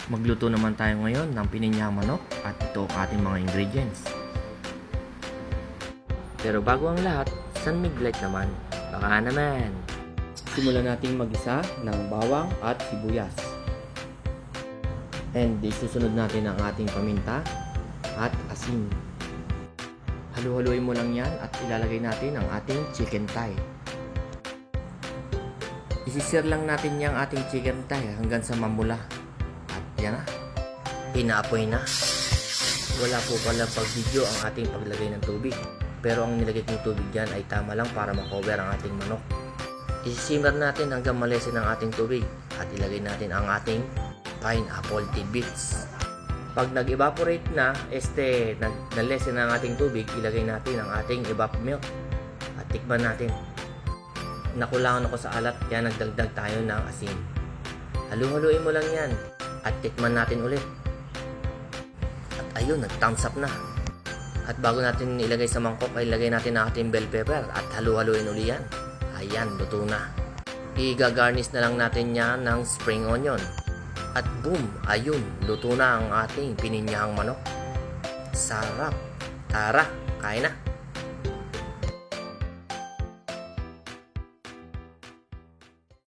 Magluto naman tayo ngayon ng pininyang manok at ito ang ating mga ingredients. Pero bago ang lahat, San Miguelite naman. Baka naman. Simulan natin mag-isa ng bawang at sibuyas. And isusunod natin ang ating paminta at asin. Halu-haluin mo lang yan at ilalagay natin ang ating chicken thigh. Isisir lang natin yung ating chicken thigh hanggang sa mamula. At yan na. Pinaapoy na. Wala po pala pag-video ang ating paglagay ng tubig. Pero ang nilagay kong tubig dyan ay tama lang para makover ang ating manok. Isisimmer natin hanggang malesin ang ating tubig. At ilagay natin ang ating pineapple tidbits. Pag nag-evaporate na, nalesen na ang ating tubig, ilagay natin ang ating evap milk. At tikman natin. Nakulangan ako sa alat, kaya nagdagdag tayo ng asin. Halu-haluin mo lang yan. At tikman natin ulit. At ayun, nag-thumbs up na. At bago natin ilagay sa mangkok, ay ilagay natin ang ating bell pepper. At halu-haluin uli yan. Ayan, luto na. I-garnish na lang natin yan ng spring onion. At boom, ayun, luto na ang ating pininyahang manok. Sarap. Tara, kain na.